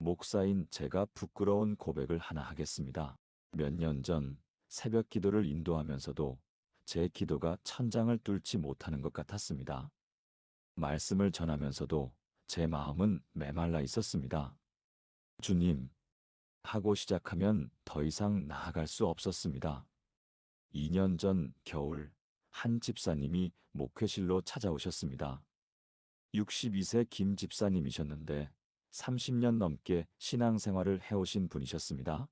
목사인 제가 부끄러운 고백을 하나 하겠습니다. 몇 년 전 새벽 기도를 인도하면서도 제 기도가 천장을 뚫지 못하는 것 같았습니다. 말씀을 전하면서도 제 마음은 메말라 있었습니다. 주님, 하고 시작하면 더 이상 나아갈 수 없었습니다. 2년 전 겨울, 한 집사님이 목회실로 찾아오셨습니다. 62세 김 집사님이셨는데 30년 넘게 신앙생활을 해오신 분이셨습니다.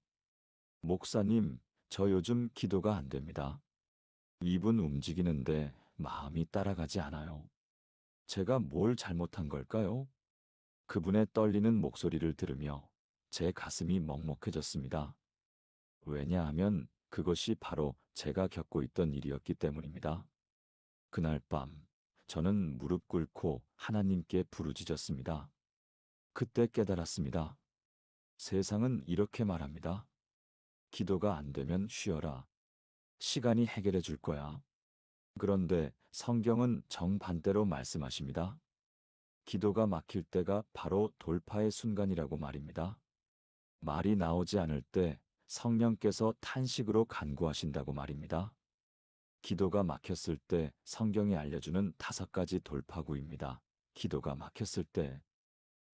목사님, 저 요즘 기도가 안 됩니다. 입은 움직이는데 마음이 따라가지 않아요. 제가 뭘 잘못한 걸까요? 그분의 떨리는 목소리를 들으며 제 가슴이 먹먹해졌습니다. 왜냐하면 그것이 바로 제가 겪고 있던 일이었기 때문입니다. 그날 밤, 저는 무릎 꿇고 하나님께 부르짖었습니다. 그때 깨달았습니다. 세상은 이렇게 말합니다. 기도가 안 되면 쉬어라. 시간이 해결해 줄 거야. 그런데 성경은 정반대로 말씀하십니다. 기도가 막힐 때가 바로 돌파의 순간이라고 말입니다. 말이 나오지 않을 때 성령께서 탄식으로 간구하신다고 말입니다. 기도가 막혔을 때 성경이 알려주는 5가지 돌파구입니다. 기도가 막혔을 때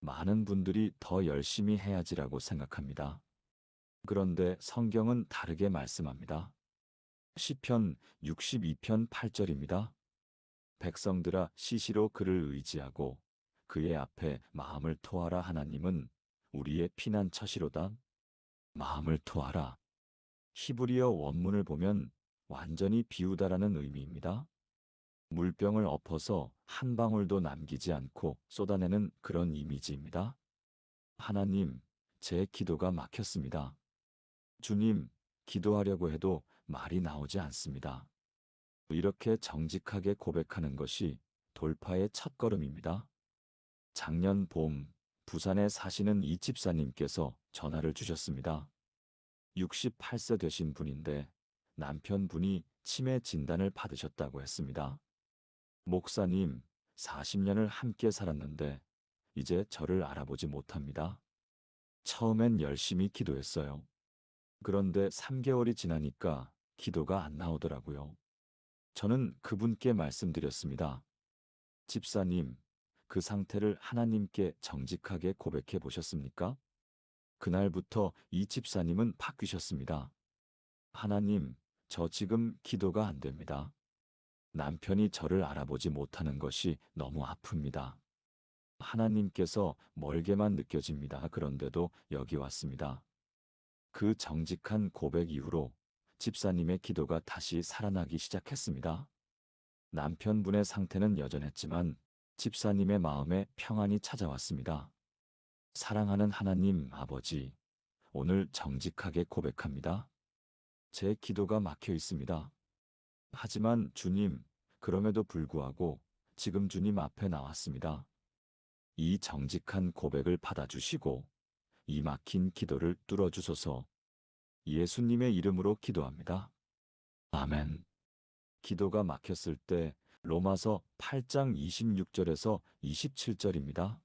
많은 분들이 더 열심히 해야지라고 생각합니다. 그런데 성경은 다르게 말씀합니다. 시편 62편 8절입니다. 백성들아 시시로 그를 의지하고 그의 앞에 마음을 토하라. 하나님은 우리의 피난처시로다. 마음을 토하라. 히브리어 원문을 보면 완전히 비우다라는 의미입니다. 물병을 엎어서 한 방울도 남기지 않고 쏟아내는 그런 이미지입니다. 하나님, 제 기도가 막혔습니다. 주님, 기도하려고 해도 말이 나오지 않습니다. 이렇게 정직하게 고백하는 것이 돌파의 첫걸음입니다. 작년 봄, 부산에 사시는 이 집사님께서 전화를 주셨습니다. 68세 되신 분인데 남편분이 치매 진단을 받으셨다고 했습니다. 목사님, 40년을 함께 살았는데 이제 저를 알아보지 못합니다. 처음엔 열심히 기도했어요. 그런데 3개월이 지나니까 기도가 안 나오더라고요. 저는 그분께 말씀드렸습니다. 집사님, 그 상태를 하나님께 정직하게 고백해 보셨습니까? 그날부터 이 집사님은 바뀌셨습니다. 하나님, 저 지금 기도가 안 됩니다. 남편이 저를 알아보지 못하는 것이 너무 아픕니다. 하나님께서 멀게만 느껴집니다. 그런데도 여기 왔습니다. 그 정직한 고백 이후로 집사님의 기도가 다시 살아나기 시작했습니다. 남편분의 상태는 여전했지만 집사님의 마음에 평안이 찾아왔습니다. 사랑하는 하나님 아버지, 오늘 정직하게 고백합니다. 제 기도가 막혀 있습니다. 하지만 주님, 그럼에도 불구하고 지금 주님 앞에 나왔습니다. 이 정직한 고백을 받아주시고 이 막힌 기도를 뚫어주소서. 예수님의 이름으로 기도합니다. 아멘. 기도가 막혔을 때 로마서 8장 26절에서 27절입니다.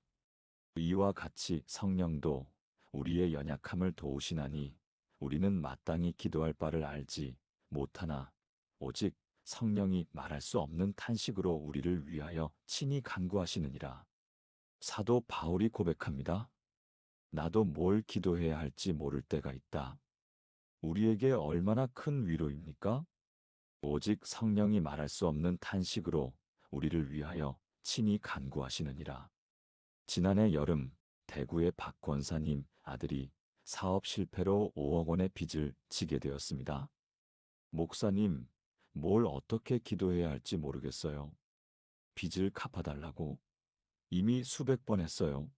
이와 같이 성령도 우리의 연약함을 도우시나니 우리는 마땅히 기도할 바를 알지 못하나 오직 성령이 말할 수 없는 탄식으로 우리를 위하여 친히 간구하시느니라. 사도 바울이 고백합니다. 나도 뭘 기도해야 할지 모를 때가 있다. 우리에게 얼마나 큰 위로입니까? 오직 성령이 말할 수 없는 탄식으로 우리를 위하여 친히 간구하시느니라. 지난해 여름 대구의 박 권사님 아들이 사업 실패로 5억 원의 빚을 지게 되었습니다. 목사님, 뭘 어떻게 기도해야 할지 모르겠어요. 빚을 갚아달라고 이미 수백 번 했어요.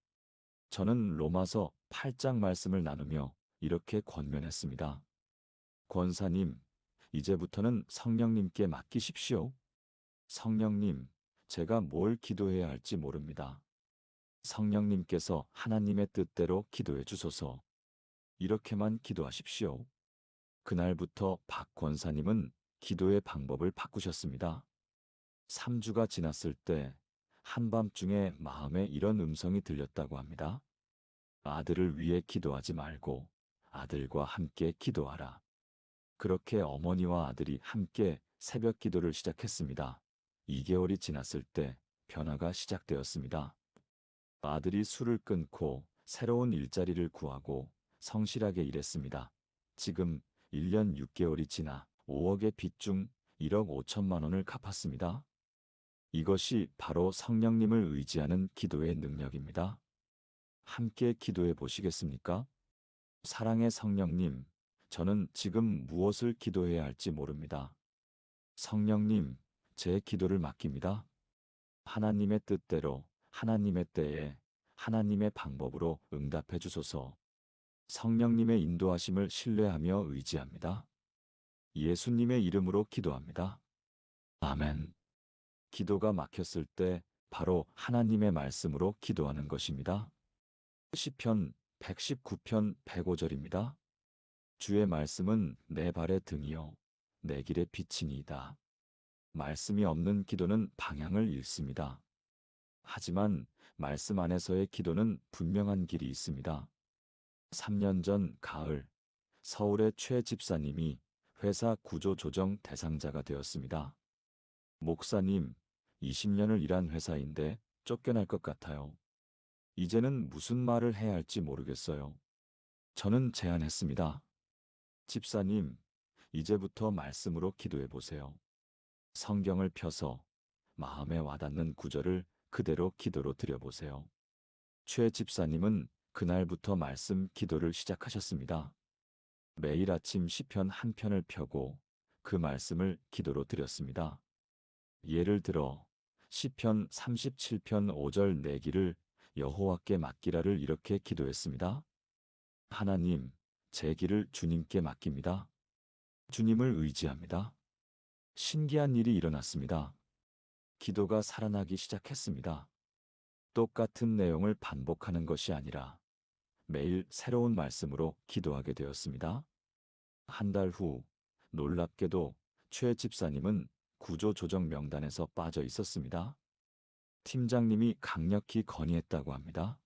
저는 로마서 8장 말씀을 나누며 이렇게 권면했습니다. 권사님, 이제부터는 성령님께 맡기십시오. 성령님, 제가 뭘 기도해야 할지 모릅니다. 성령님께서 하나님의 뜻대로 기도해 주소서. 이렇게만 기도하십시오. 그날부터 박 권사님은 기도의 방법을 바꾸셨습니다. 3주가 지났을 때 한밤중에 마음에 이런 음성이 들렸다고 합니다. 아들을 위해 기도하지 말고 아들과 함께 기도하라. 그렇게 어머니와 아들이 함께 새벽 기도를 시작했습니다. 2개월이 지났을 때 변화가 시작되었습니다. 아들이 술을 끊고 새로운 일자리를 구하고 성실하게 일했습니다. 지금 1년 6개월이 지나 5억의 빚 중 1억 5천만 원을 갚았습니다. 이것이 바로 성령님을 의지하는 기도의 능력입니다. 함께 기도해 보시겠습니까? 사랑의 성령님, 저는 지금 무엇을 기도해야 할지 모릅니다. 성령님, 제 기도를 맡깁니다. 하나님의 뜻대로, 하나님의 때에, 하나님의 방법으로 응답해 주소서. 성령님의 인도하심을 신뢰하며 의지합니다. 예수님의 이름으로 기도합니다. 아멘. 기도가 막혔을 때 바로 하나님의 말씀으로 기도하는 것입니다. 시편 119편 105절입니다. 주의 말씀은 내 발의 등이요 내 길의 빛이니이다. 말씀이 없는 기도는 방향을 잃습니다. 하지만 말씀 안에서의 기도는 분명한 길이 있습니다. 3년 전 가을, 서울의 최 집사님이 회사 구조조정 대상자가 되었습니다. 목사님, 20년을 일한 회사인데 쫓겨날 것 같아요. 이제는 무슨 말을 해야 할지 모르겠어요. 저는 제안했습니다. 집사님, 이제부터 말씀으로 기도해 보세요. 성경을 펴서 마음에 와닿는 구절을 그대로 기도로 드려보세요. 최 집사님은 그날부터 말씀 기도를 시작하셨습니다. 매일 아침 시편 한 편을 펴고 그 말씀을 기도로 드렸습니다. 예를 들어 시편 37편 5절 내기를 여호와께 맡기라를 이렇게 기도했습니다. 하나님, 제 길을 주님께 맡깁니다. 주님을 의지합니다. 신기한 일이 일어났습니다. 기도가 살아나기 시작했습니다. 똑같은 내용을 반복하는 것이 아니라 매일 새로운 말씀으로 기도하게 되었습니다. 한 달 후, 놀랍게도 최 집사님은 구조조정 명단에서 빠져 있었습니다. 팀장님이 강력히 건의했다고 합니다.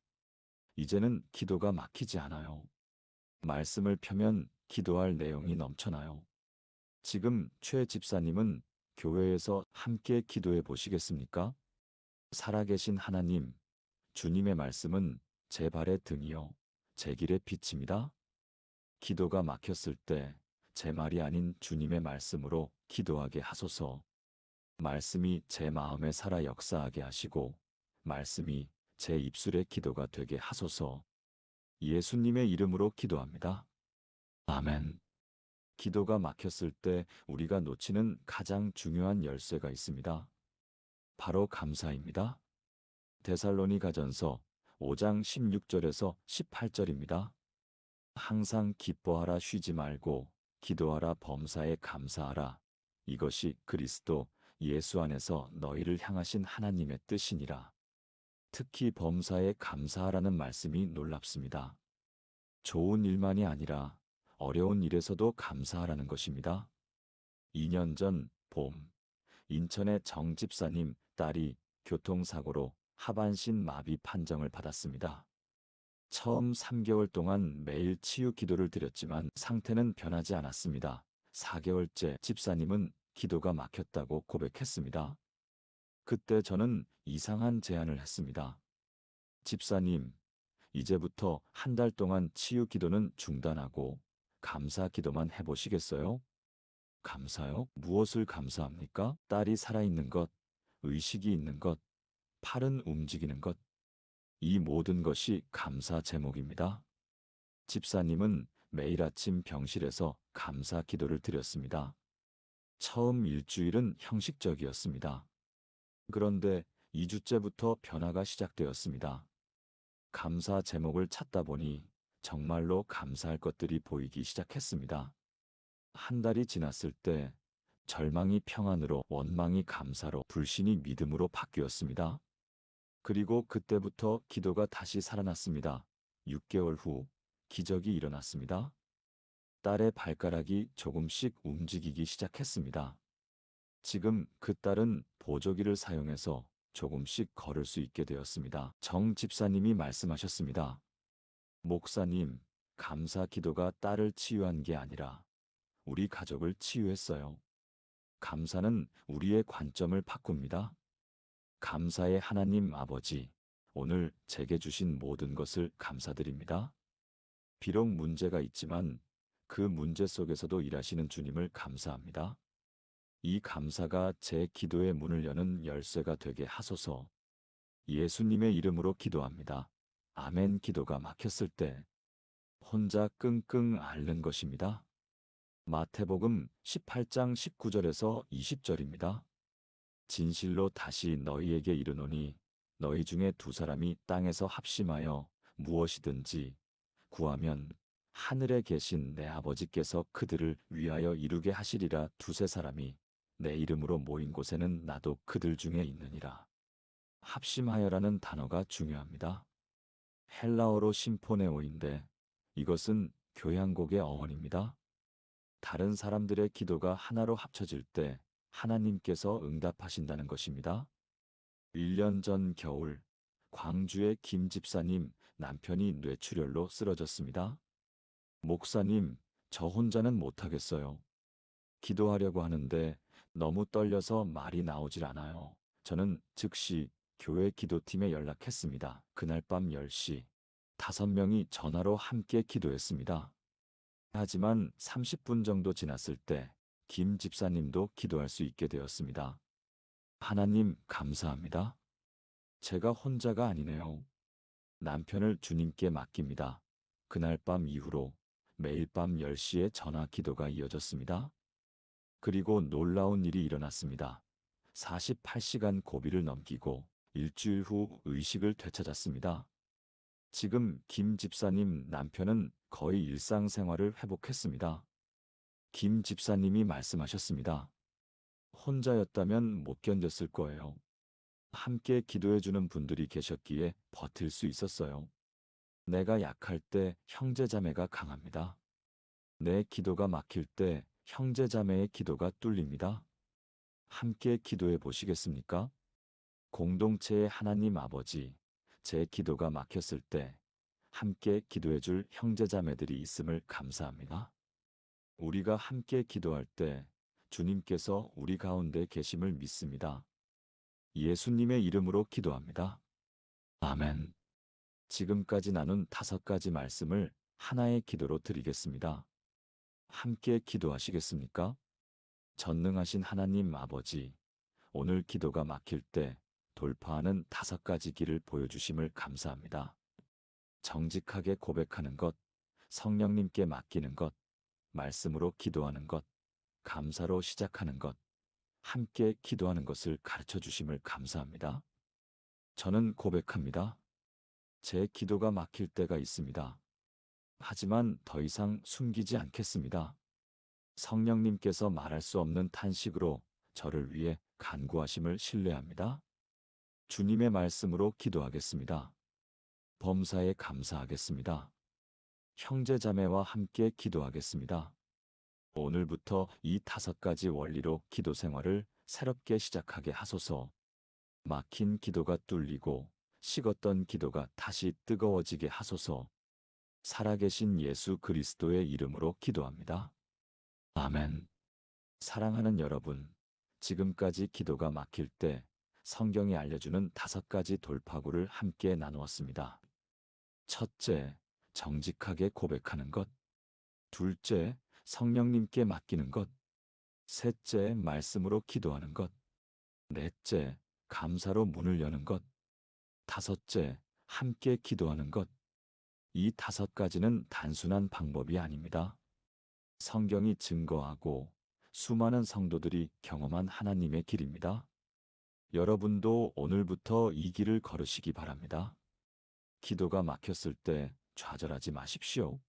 이제는 기도가 막히지 않아요. 말씀을 펴면 기도할 내용이 넘쳐나요. 지금 최 집사님은 교회에서 함께 기도해 보시겠습니까? 살아계신 하나님, 주님의 말씀은 제 발의 등이요, 제 길의 빛입니다. 기도가 막혔을 때 제 말이 아닌 주님의 말씀으로 기도하게 하소서. 말씀이 제 마음에 살아 역사하게 하시고 말씀이 제 입술의 기도가 되게 하소서. 예수님의 이름으로 기도합니다. 아멘. 기도가 막혔을 때 우리가 놓치는 가장 중요한 열쇠가 있습니다. 바로 감사입니다. 데살로니가전서 5장 16절에서 18절입니다. 항상 기뻐하라 쉬지 말고 기도하라 범사에 감사하라. 이것이 그리스도 예수 안에서 너희를 향하신 하나님의 뜻이니라. 특히 범사에 감사하라는 말씀이 놀랍습니다. 좋은 일만이 아니라 어려운 일에서도 감사하라는 것입니다. 2년 전 봄, 인천의 정 집사님 딸이 교통사고로 하반신 마비 판정을 받았습니다. 처음 3개월 동안 매일 치유 기도를 드렸지만 상태는 변하지 않았습니다. 4개월째 집사님은 기도가 막혔다고 고백했습니다. 그때 저는 이상한 제안을 했습니다. 집사님, 이제부터 한 달 동안 치유 기도는 중단하고 감사 기도만 해보시겠어요? 감사요? 무엇을 감사합니까? 딸이 살아있는 것, 의식이 있는 것, 팔은 움직이는 것. 이 모든 것이 감사 제목입니다. 집사님은 매일 아침 병실에서 감사 기도를 드렸습니다. 처음 일주일은 형식적이었습니다. 그런데 2주째부터 변화가 시작되었습니다. 감사 제목을 찾다 보니 정말로 감사할 것들이 보이기 시작했습니다. 한 달이 지났을 때 절망이 평안으로, 원망이 감사로, 불신이 믿음으로 바뀌었습니다. 그리고 그때부터 기도가 다시 살아났습니다. 6개월 후 기적이 일어났습니다. 딸의 발가락이 조금씩 움직이기 시작했습니다. 지금 그 딸은 보조기를 사용해서 조금씩 걸을 수 있게 되었습니다. 정 집사님이 말씀하셨습니다. 목사님, 감사 기도가 딸을 치유한 게 아니라 우리 가족을 치유했어요. 감사는 우리의 관점을 바꿉니다. 감사의 하나님 아버지, 오늘 제게 주신 모든 것을 감사드립니다. 비록 문제가 있지만 그 문제 속에서도 일하시는 주님을 감사합니다. 이 감사가 제 기도의 문을 여는 열쇠가 되게 하소서. 예수님의 이름으로 기도합니다. 아멘. 기도가 막혔을 때 혼자 끙끙 앓는 것입니다. 마태복음 18장 19절에서 20절입니다. 진실로 다시 너희에게 이르노니 너희 중에 두 사람이 땅에서 합심하여 무엇이든지 구하면 하늘에 계신 내 아버지께서 그들을 위하여 이루게 하시리라. 두세 사람이 내 이름으로 모인 곳에는 나도 그들 중에 있느니라. 합심하여라는 단어가 중요합니다. 헬라어로 심포네오인데 이것은 교향곡의 어원입니다. 다른 사람들의 기도가 하나로 합쳐질 때 하나님께서 응답하신다는 것입니다. 1년 전 겨울, 광주의 김 집사님 남편이 뇌출혈로 쓰러졌습니다. 목사님, 저 혼자는 못하겠어요. 기도하려고 하는데 너무 떨려서 말이 나오질 않아요. 저는 즉시 교회 기도팀에 연락했습니다. 그날 밤 10시, 5명이 전화로 함께 기도했습니다. 하지만 30분 정도 지났을 때 김 집사님도 기도할 수 있게 되었습니다. 하나님, 감사합니다. 제가 혼자가 아니네요. 남편을 주님께 맡깁니다. 그날 밤 이후로 매일 밤 10시에 전화 기도가 이어졌습니다. 그리고 놀라운 일이 일어났습니다. 48시간 고비를 넘기고 일주일 후 의식을 되찾았습니다. 지금 김 집사님 남편은 거의 일상생활을 회복했습니다. 김 집사님이 말씀하셨습니다. 혼자였다면 못 견뎠을 거예요. 함께 기도해주는 분들이 계셨기에 버틸 수 있었어요. 내가 약할 때 형제자매가 강합니다. 내 기도가 막힐 때 형제자매의 기도가 뚫립니다. 함께 기도해 보시겠습니까? 공동체의 하나님 아버지, 제 기도가 막혔을 때 함께 기도해 줄 형제자매들이 있음을 감사합니다. 우리가 함께 기도할 때 주님께서 우리 가운데 계심을 믿습니다. 예수님의 이름으로 기도합니다. 아멘. 지금까지 나눈 5가지 말씀을 하나의 기도로 드리겠습니다. 함께 기도하시겠습니까? 전능하신 하나님 아버지, 오늘 기도가 막힐 때 돌파하는 5가지 길을 보여주심을 감사합니다. 정직하게 고백하는 것, 성령님께 맡기는 것, 말씀으로 기도하는 것, 감사로 시작하는 것, 함께 기도하는 것을 가르쳐 주심을 감사합니다. 저는 고백합니다. 제 기도가 막힐 때가 있습니다. 하지만 더 이상 숨기지 않겠습니다. 성령님께서 말할 수 없는 탄식으로 저를 위해 간구하심을 신뢰합니다. 주님의 말씀으로 기도하겠습니다. 범사에 감사하겠습니다. 형제자매와 함께 기도하겠습니다. 오늘부터 이 5가지 원리로 기도 생활을 새롭게 시작하게 하소서. 막힌 기도가 뚫리고 식었던 기도가 다시 뜨거워지게 하소서. 살아계신 예수 그리스도의 이름으로 기도합니다. 아멘. 사랑하는 여러분, 지금까지 기도가 막힐 때 성경이 알려주는 5가지 돌파구를 함께 나누었습니다. 첫째, 정직하게 고백하는 것. 둘째, 성령님께 맡기는 것. 셋째, 말씀으로 기도하는 것. 넷째, 감사로 문을 여는 것. 다섯째, 함께 기도하는 것. 이 5가지는 단순한 방법이 아닙니다. 성경이 증거하고 수많은 성도들이 경험한 하나님의 길입니다. 여러분도 오늘부터 이 길을 걸으시기 바랍니다. 기도가 막혔을 때 좌절하지 마십시오.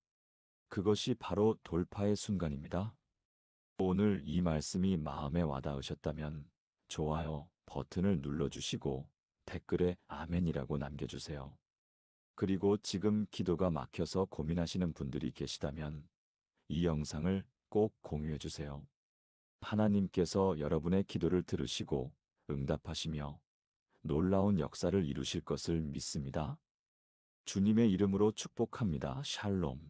그것이 바로 돌파의 순간입니다. 오늘 이 말씀이 마음에 와닿으셨다면 좋아요 버튼을 눌러주시고 댓글에 아멘이라고 남겨주세요. 그리고 지금 기도가 막혀서 고민하시는 분들이 계시다면 이 영상을 꼭 공유해 주세요. 하나님께서 여러분의 기도를 들으시고 응답하시며 놀라운 역사를 이루실 것을 믿습니다. 주님의 이름으로 축복합니다. 샬롬.